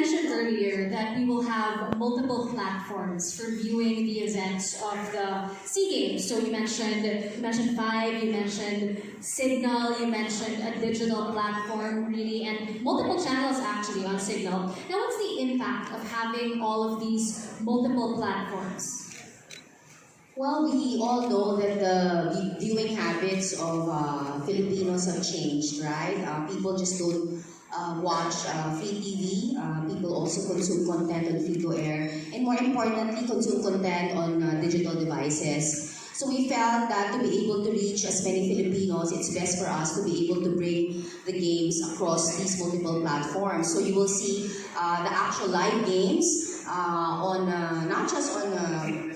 mentioned earlier that we will have multiple platforms for viewing the events of the SEA Games. So you mentioned Five, you mentioned Signal, you mentioned a digital platform, really, and multiple channels actually on Signal. Now, what's the impact of having all of these multiple platforms? Well, we all know that the viewing habits of Filipinos have changed, right? People just don't watch free TV. People also consume content on free-to-air. And more importantly, consume content on digital devices. So we felt that to be able to reach as many Filipinos, it's best for us to be able to bring the games across these multiple platforms. So you will see the actual live games on not just on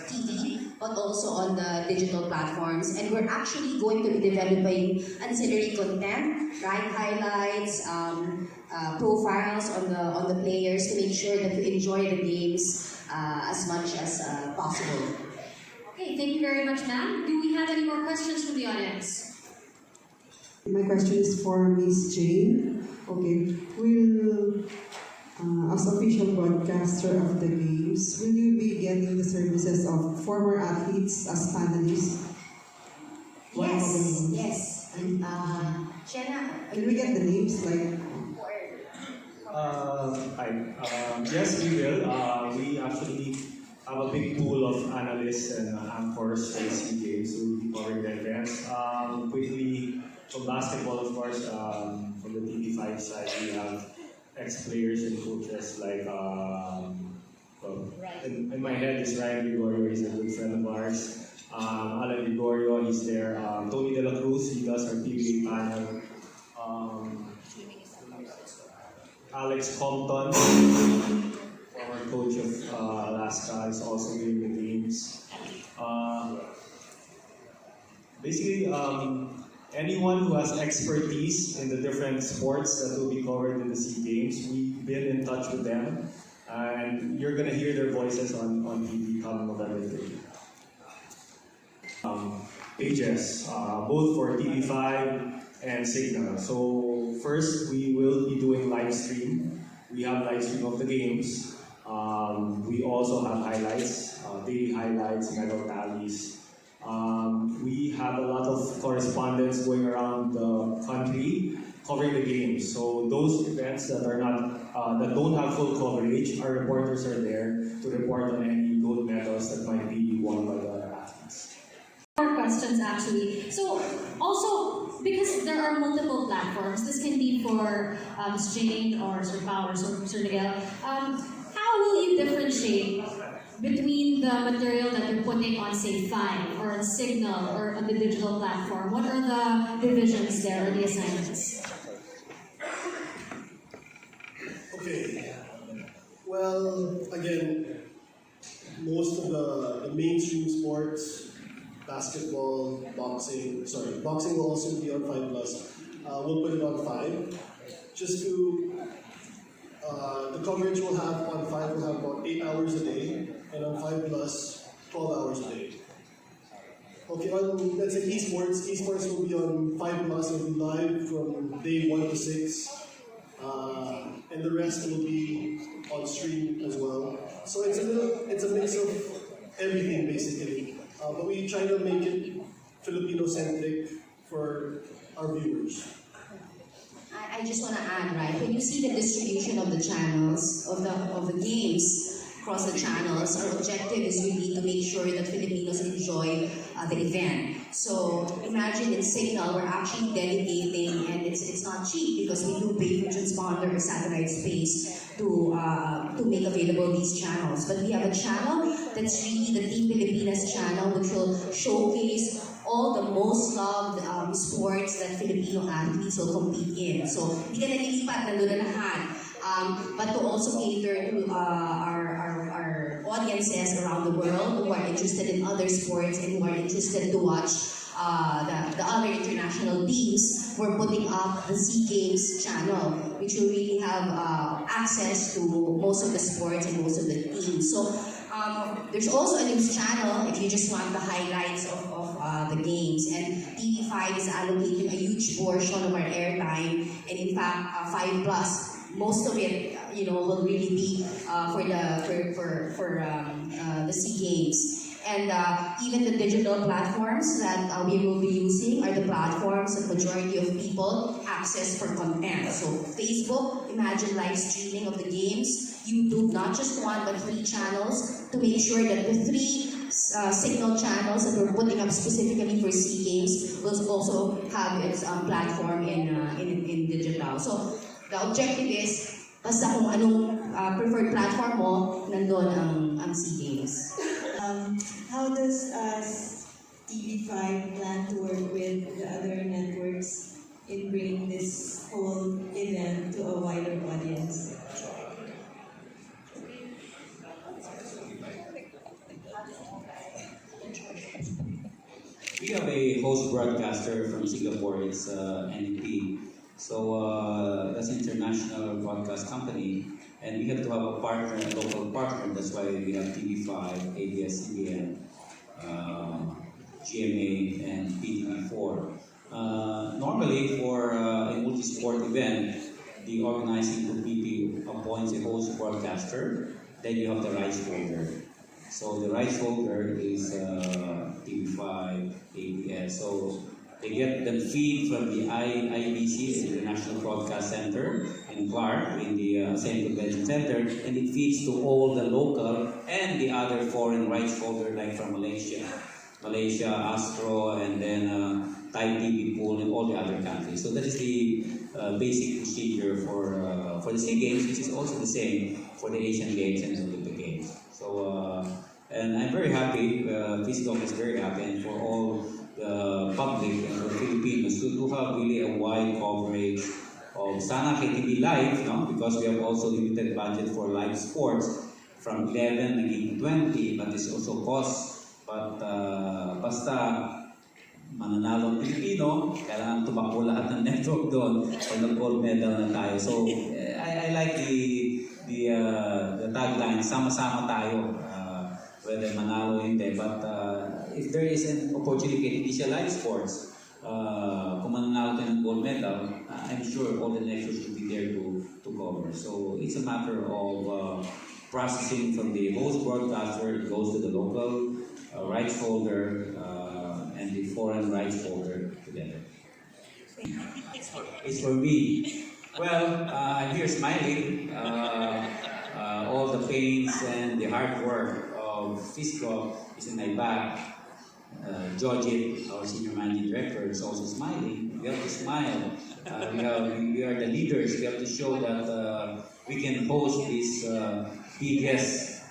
TV, but also on the digital platforms. And we're actually going to be developing ancillary content, right? Highlights, profiles on the players to make sure that you enjoy the games as much as possible. Okay, thank you very much, ma'am. Do we have any more questions from the audience? My question is for Miss Jane. Okay, will as official broadcaster of the games, will you be getting the services of former athletes as panelists? Yes. And Jenna, Can we get the names like? Yes, we will. We actually have a big pool of analysts and anchors for the SEA Games who will be covering the events. Quickly, from basketball, of course, from the TV5 side, we have ex-players and coaches like, in my head is Ryan Gregorio, he's a good friend of ours. Alan Gregorio, he's there. Tony De La Cruz, he does our PBA panel. Alex Compton, former coach of Alaska, is also doing the games. Basically, anyone who has expertise in the different sports that will be covered in the SEA Games, we've been in touch with them, and you're going to hear their voices on TV come November 3rd. Pages, both for TV5 and Signal. So first, we will be doing live stream. We have live stream of the games. We also have highlights, daily highlights, medal tallies. We have a lot of correspondents going around the country covering the games. So those events that are not that don't have full coverage, our reporters are there to report on any gold medals that might be won by the other athletes. More questions actually. So also because there are multiple platforms, this can be for Ms. Jane or Sir Powers or Sir Miguel. How will you differentiate between the material that you're putting on, say, Five or on Signal or on the digital platform? What are the divisions there or the assignments? Okay. Well, again, most of the mainstream sports, basketball, boxing will also be on 5+. We'll put it on 5. Just to, the coverage we'll have on 5 will have about 8 hours a day, and on 5+, 12 hours a day. Okay, on, let's say esports will be on 5+, it'll be live from day 1 to 6. And the rest will be on stream as well. So it's a mix of everything basically. But we try to make it Filipino-centric for our viewers. I just want to add, right? When you see the distribution of the channels of the games across the channels, our objective is really to make sure that Filipinos enjoy the event. So imagine in Signal, we're actually dedicating, and it's not cheap because we do pay for transponder or satellite space to make available these channels. But we have a channel that's really the Team Pilipinas channel, which will showcase all the most loved sports that Filipino athletes will compete in. So, hindi ka nalilipat, nandun na lahat. But to also cater to our audiences around the world who are interested in other sports and who are interested to watch the other international teams, we're putting up the SEA Games channel, which will really have access to most of the sports and most of the teams. So there's also a news channel if you just want the highlights of the games, and TV5 is allocating a huge portion of our airtime, and in fact 5+ most of it, will really be for the SEA Games. And even the digital platforms that we will be using are the platforms that majority of people access for content. So Facebook, imagine live streaming of the games. YouTube, not just one but 3 channels to make sure that the 3 signal channels that we're putting up specifically for SEA Games will also have its platform in digital. So the objective is, basta kung anong preferred platform mo, nandun ang SEA Games. How does TV5 plan to work with the other networks in bringing this whole event to a wider audience? We have a host broadcaster from Singapore, it's NEP. So that's an international broadcast company, and we have to have a partner, a local partner. That's why we have TV5, ABS-CBN, GMA, and PTV4. Normally, for a multi-sport event, the organizing committee appoints a host broadcaster. Then you have the rights holder. So the rights holder is TV5, ABS. So they get the feed from the IBC, International Broadcast Center in Clark, in the same convention center, and it feeds to all the local and the other foreign rights holder, like from Malaysia, Astro, and then Thai TV Pool, and all the other countries. So that is the basic procedure for the SEA Games, which is also the same for the Asian Games and the Olympic Games. So, and I'm very happy, PhysiCom is very happy, and for all the public and the Filipinos to have really a wide coverage of Sana KTV Live, no? Because we have also limited budget for live sports from 11 naging 20, but this also costs. But basta mananalo ang Pilipino, kailangan tumakbo lahat ng network doon pag nag-gold medal na tayo. So I like the tagline, sama-sama tayo, whether manalo o hindi. But if there is an opportunity, hindi siya live sports, kung mananalo tayo ng gold medal, I'm sure all the networks will be there to cover. So it's a matter of processing from the host broadcaster, it goes to the local rights holder and the foreign rights holder together. It's for me. Well, I'm here smiling. All the pains and the hard work of Fisco is in my back. Jojit, our senior managing director, is also smiling. We have to smile. We are the leaders. We have to show that we can host this biggest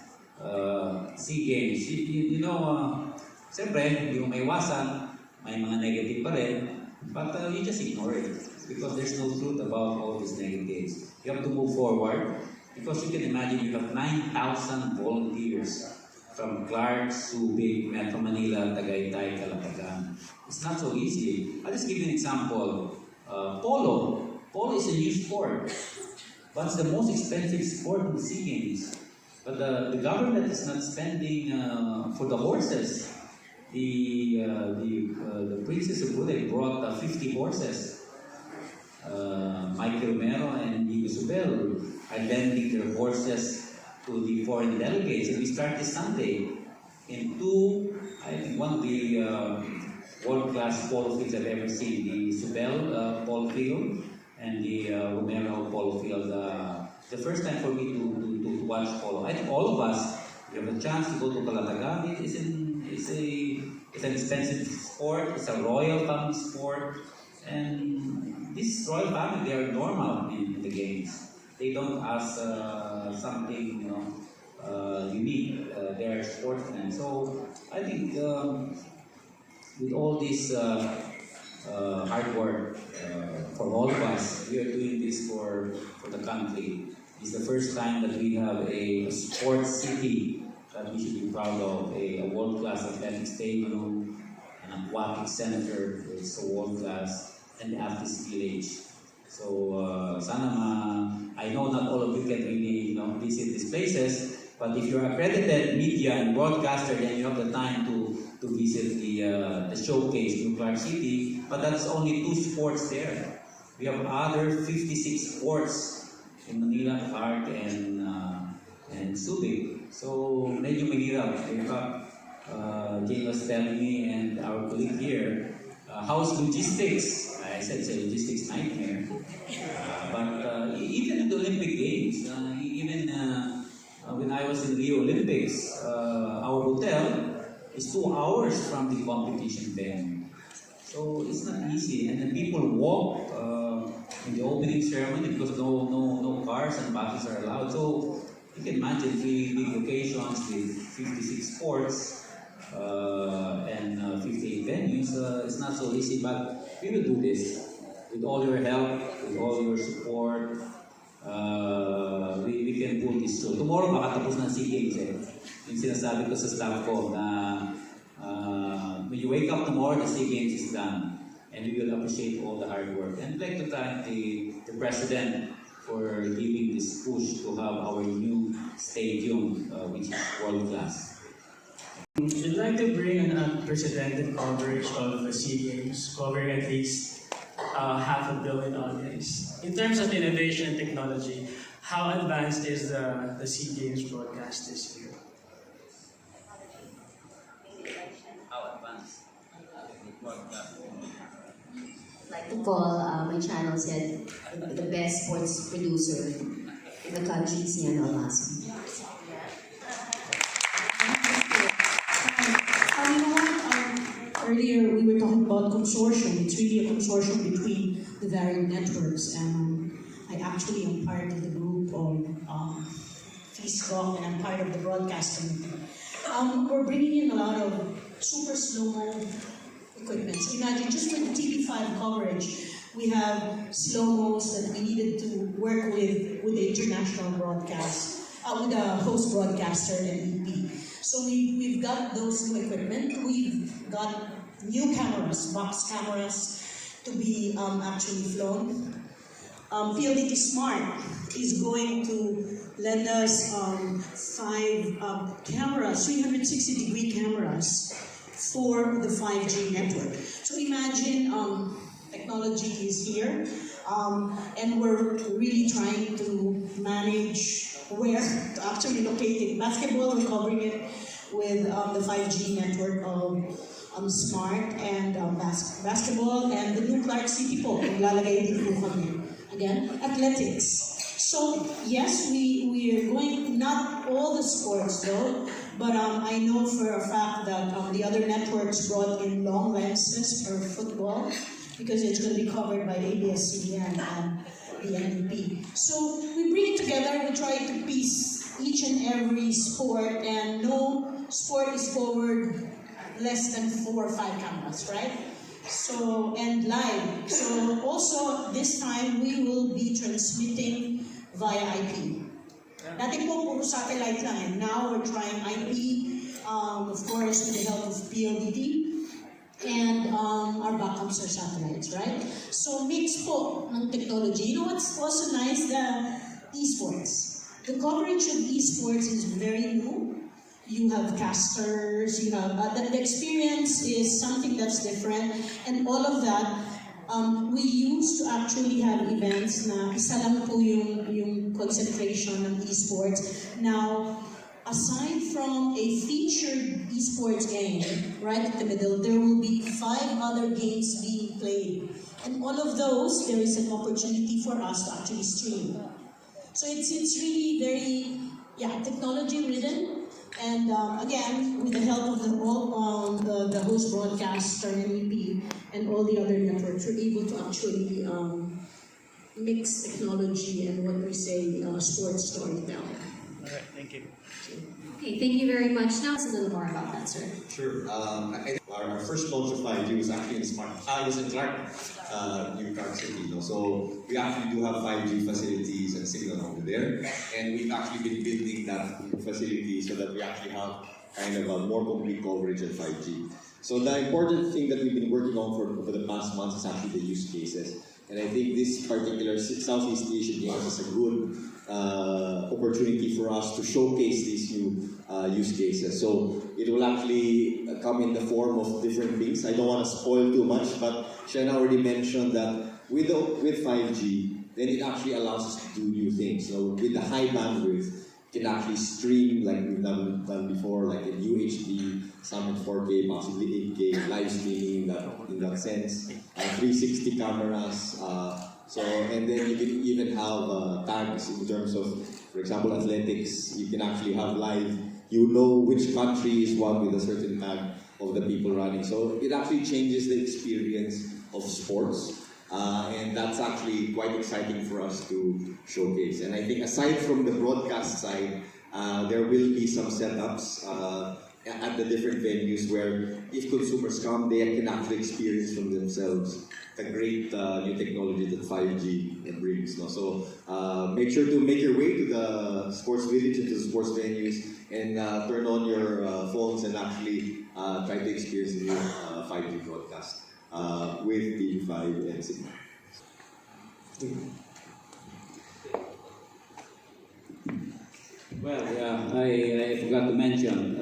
SEA Games. You know, siyempre, hindi mo maiwasan, may mga negative pa rin, but you just ignore it because there's no truth about all these negatives. You have to move forward because you can imagine you have 9,000 volunteers from Clark, Subic, Metro Manila, Tagaytay, Calatagan. It's not so easy. I'll just give you an example. Polo. Polo is a new sport, but it's the most expensive sport in the SEA Games. But the government is not spending for the horses. The Princess of Brunei brought 50 horses. Mike Romero and Diego Subel are lending their horses to the foreign delegates, and we start this Sunday in I think one of the world-class polo fields I've ever seen, the Subel polo field and the Romero polo field. The first time for me to watch polo. I think all of us, we have a chance to go to Calatagan. It's an expensive sport. It's a royal family sport, and this royal family, they are normal in the games. They don't ask something unique. They are sportsmen. So I think with all this hard work for all of us, we are doing this for the country. It's the first time that we have a sports city that we should be proud of, a world-class athletic stadium, an aquatic center, it's so world-class, and the athletes village. So I know not all of you can really visit these places, but if you're accredited media and broadcaster, then you have the time to visit the showcase in Clark City. But that's only 2 sports there. We have other 56 sports in Manila, Clark, and Subic. So medyo mahirap. In fact, Jane was telling me and our colleague here, how's logistics? I said it's a logistics nightmare. But even in the Olympic Games, even when I was in Rio Olympics, our hotel is 2 hours from the competition venue. So it's not easy. And then people walk in the opening ceremony because no cars and buses are allowed. So you can imagine 3 big locations with 56 sports and 58 venues. It's not so easy, but we will do this. With all your help, with all your support, we can pull this through. Tomorrow, makatapos ng SEA Games eh. Yung sinasabi ko sa staff ko na when you wake up tomorrow, the SEA Games is done. And we will appreciate all the hard work. And I'd like to thank the President for giving this push to have our new stadium, which is world class. We'd like to bring an unprecedented coverage of the SEA Games, covering at least 500 million audience. In terms of innovation and technology, how advanced is the SEA Games broadcast this year? How advanced? Like to call my channel said the best sports producer in the country is Ian Almaso. You know what? Earlier we were talking about consortium. It's really a consortium between the varied networks, and I actually am part of the group of FISCOC, and I'm part of the broadcast committee. We're bringing in a lot of super slow-mo equipment. So imagine just for the TV5 coverage, we have slow-mos that we needed to work with the international broadcast, with the host broadcaster and EP. So we've got those new equipment. We've got new cameras, box cameras, to be actually flown. PLDT Smart is going to lend us 5 cameras, 360-degree cameras for the 5G network. So imagine technology is here, and we're really trying to manage where to actually locate it. Basketball, we're covering it with the 5G network of Smart and basketball, and the new Clark City po, lalagay din po kami. Again, athletics. So yes, we are going, not all the sports though, but I know for a fact that the other networks brought in long lenses for football because it's going to be covered by ABS-CBN and the NEP. So we bring it together, we try to piece each and every sport, and no sport is forward less than 4 or 5 cameras, right? So, and live. So also this time we will be transmitting via IP. Dati po puro satellite lang, and now we're trying IP, of course with the help of PLDT, and our backups are satellites, right? So mix po ng technology. You know what's also nice? The esports. The coverage of esports is very new. You have casters, you have, the experience is something that's different, and all of that, we used to actually have events na isa lang po yung concentration ng esports. Now, aside from a featured esports game, right at the middle, there will be 5 other games being played. And all of those, there is an opportunity for us to actually stream. So it's really very, technology ridden. And again, with the help of the host broadcaster, NEP, and all the other networks, we're able to actually mix technology and what we say sports storytelling. All right, thank you. Okay, thank you very much. Now, it's a little more about that, sir. Sure. I think our first launch of 5G was actually in Smart. I was in Clark, in Clark City. So we actually do have 5G facilities and signal over there, and we've actually been building that facility so that we actually have kind of a more complete coverage of 5G. So the important thing that we've been working on for the past months is actually the use cases. And I think this particular Southeast Asian Games is a good opportunity for us to showcase these new use cases. So it will actually come in the form of different things. I don't want to spoil too much, but Shana already mentioned that with 5G, then it actually allows us to do new things. So with the high bandwidth, you can actually stream like we've done before, like in UHD, some in 4K, possibly 8K, live streaming in that sense. 360 cameras. And then you can even have tags in terms of, for example, athletics. You can actually have live. You know which country is won with a certain tag of the people running. So it actually changes the experience of sports. And that's actually quite exciting for us to showcase. And I think aside from the broadcast side, there will be some setups at the different venues where if consumers come, they can actually experience from themselves the great new technology that 5G brings. No? So make sure to make your way to the sports village and to the sports venues and turn on your phones and actually try to experience the new 5G broadcast with TV5 and Signal. Well, yeah, I forgot to mention,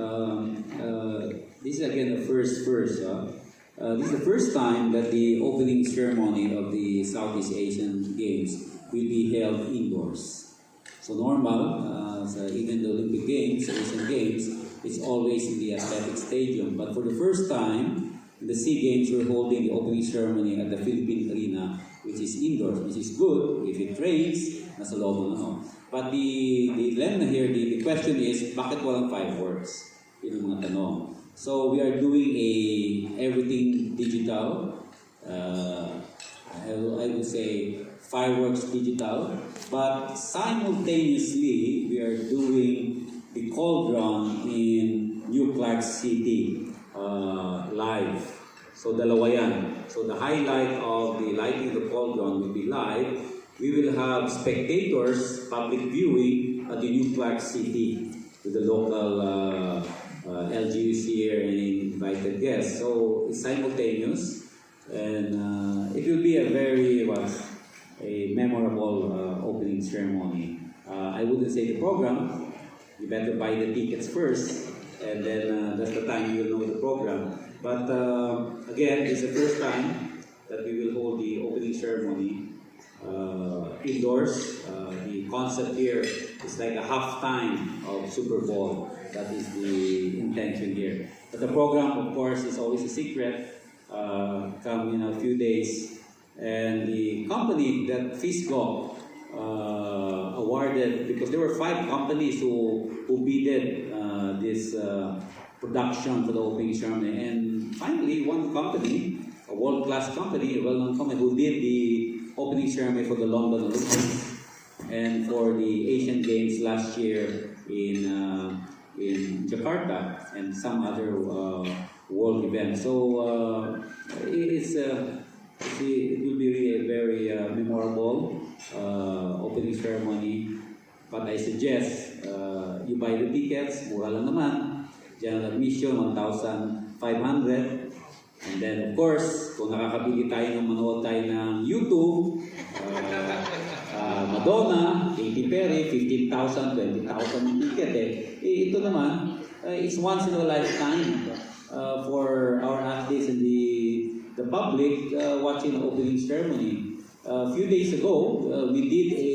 this is again the first. This is the first time that the opening ceremony of the Southeast Asian Games will be held indoors. So normal, even the Olympic Games, Asian Games, it's always in the athletic stadium. But for the first time, in the SEA Games, we're holding the opening ceremony at the Philippine Arena, which is indoors, which is good. If it rains, nasa loob na. But the dilemma here, the question is, bakit walang fireworks? Yun ang mga tanong. So we are doing everything digital. I would say fireworks digital, but simultaneously we are doing the cauldron in New Clark City live. So dalawa yan. So the highlight of the lighting of the cauldron will be live. We will have spectators, public viewing at the New Clark City with the local LGUs here and invited guests. So it's simultaneous, and it will be a very a memorable opening ceremony. I wouldn't say the program. You better buy the tickets first, and then that's the time you'll know the program. But again, it's the first time that we will hold the opening ceremony indoors. The concept here is like a halftime of Super Bowl. That is the intention here. But the program, of course, is always a secret. Come in a few days. And the company that FISGO awarded, because there were 5 companies who bidded this production for the opening ceremony. And finally, one company, a world-class company, a well-known company, who did the opening ceremony for the London Olympics and for the Asian Games last year in Jakarta and some other world events. So it will be really a very memorable opening ceremony. But I suggest you buy the tickets, mura lang naman. General admission, 1,500. And then, of course, kung nakakabili tayo ng manood tayo ng YouTube, Madonna, Katy Perry, 15,000, 20,000 yung ticket ito naman, it's once in a lifetime for our athletes and the public watching the opening ceremony. A few days ago, we did a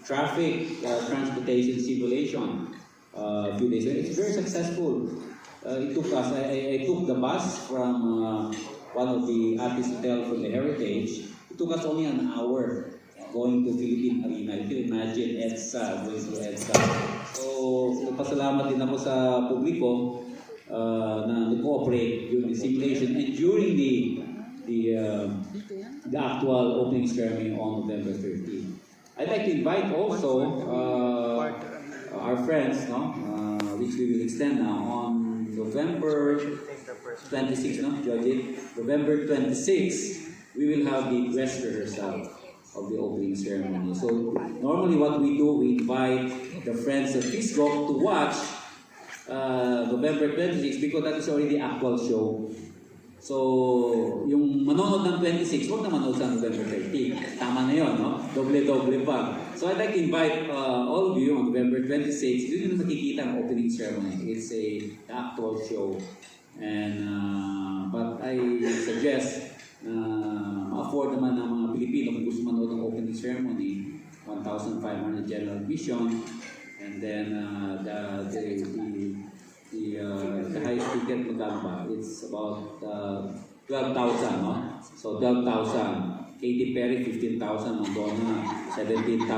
traffic transportation simulation. A few days ago. It's very successful. It took us, I took the bus from one of the artist hotels from the Heritage. It took us only an hour going to Philippine Arena. You can imagine EDSA, going to EDSA. So, pasalamat din ako sa publiko na nag-cooperate during the simulation and during the actual opening ceremony on November 13. I'd like to invite also our friends, which we will extend now on November 26, Judge? November 26, we will have the dress rehearsal of the opening ceremony. So normally what we do, we invite the friends of FISGO to watch November 26 because that is already the actual show. So, yung manonood ng 26, huwag na manood sa November 13. Tama na yun, no? Doble-doble pa. So, I'd like to invite all of you on November 26. Doon yung makikita ang opening ceremony. It's a actual show. And, but I suggest ma-afford naman ng mga Pilipino kung gusto manood ng opening ceremony, 1,500 general admission, and then the highest ticket magkano ba? It's about 12,000, no? So 12,000. Katy Perry, 15,000. Madonna, 17,000.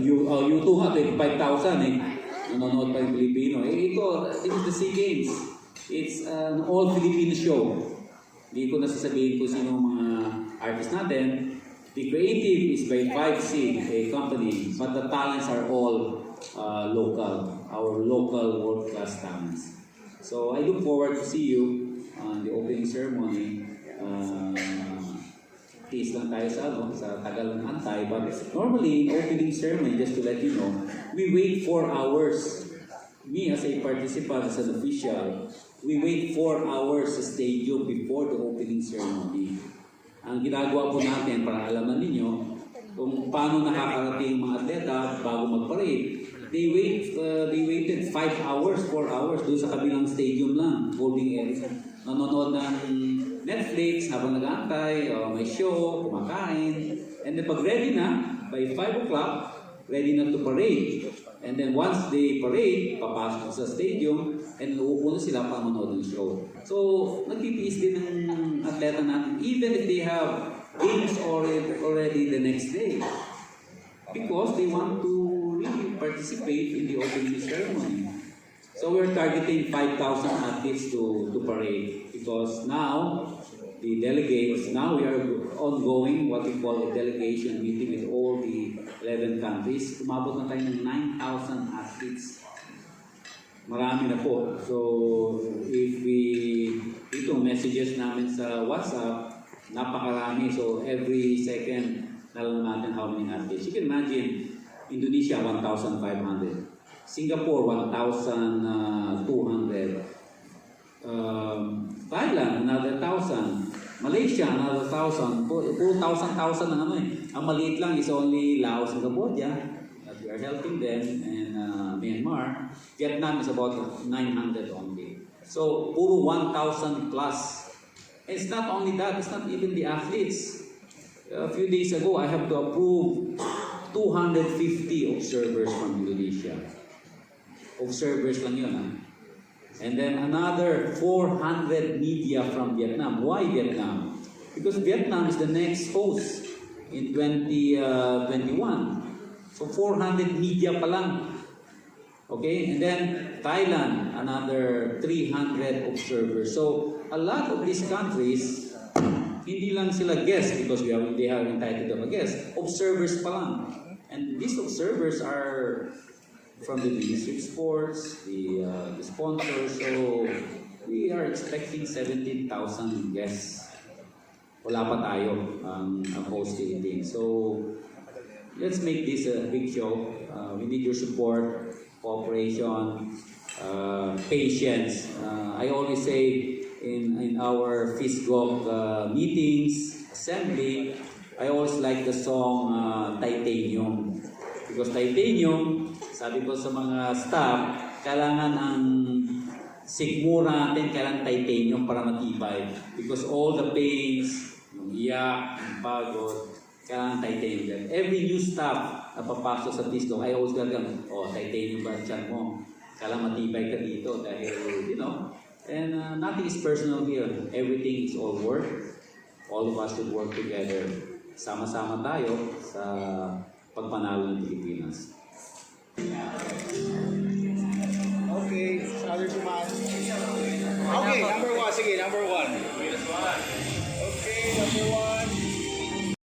U2 nga, 25,000 eh. Nanonood pa yung Pilipino. Ito, this is the SEA Games. It's an all-Filipino show. Hindi ko nasasabihin kung sino mga artists natin. The creative is by 5C, a company, but the talents are all local, our local world-class talents. So I look forward to see you on the opening ceremony. Tease lang tayo sa tagal ng antay, but normally in opening ceremony, just to let you know, we wait 4 hours. Me as a participant, as an official, we wait 4 hours sa stadium before the opening ceremony. Ang ginagawa po natin para alaman ninyo kung paano nakakarating mga atleta bago mag-parade. They waited 5 hours, 4 hours doon sa kabilang stadium lang, holding area. Nanonood ng Netflix habang nag-aantay, may show, kumakain. And then pag ready na, by 5 o'clock, ready na to parade. And then once they parade, papasok sa stadium, and uupo na sila para manood ng show. So, nagtitiis din ng atleta natin, even if they have games already the next day. Because they want to really participate in the opening ceremony. So we're targeting 5,000 athletes to parade. Because now, the delegates, now we are ongoing what we call a delegation meeting with all the 11 countries. Umabot na tayo ng 9,000 athletes. Marami na po. So, if ito messages namin sa WhatsApp, napakarami. So, every second, alam natin how many athletes. You can imagine, Indonesia, 1,500. Singapore, 1,200. Thailand, another 1,000. Malaysia, another 1,000. Puro 1,000 ang ano eh. Ang maliit lang is only Laos and Cambodia. We are helping them, and Myanmar. Vietnam is about 900 only. So, puro 1,000 plus. It's not only that, it's not even the athletes. A few days ago, I have to approve 250 observers from Indonesia. Observers lang yun, ha? And then another 400 media from Vietnam. Why Vietnam? Because Vietnam is the next host in 2021. So 400 media pa lang. Okay? And then Thailand, another 300 observers. So a lot of these countries, hindi lang sila guests because they have entitled them a guest. Observers pa lang. And these observers are from the Ministry of Sports, the sponsors. So we are expecting 17,000 guests. Wala pa tayo ang hosting. So let's make this a big show. We need your support, cooperation, patience. I always say in our FISGOC meetings, assembly, I always like the song Titanium. Because Titanium, sabi ko sa mga staff, kailangan ang sigmura natin, kailangan titanium para matibay. Because all the pains, yung iyak, yung pagod, kailangan titanium. Every new staff na papasok sa FISGOC, I always gagawin, titanium ba ang tiyan mo? Kailangan matibay ka dito dahil, and nothing is personal here. Everything is all work. All of us should work together. Sama-sama tayo sa pagpanalo ng Pilipinas. Okay, other tumaas. Okay, number one. Sige, number one.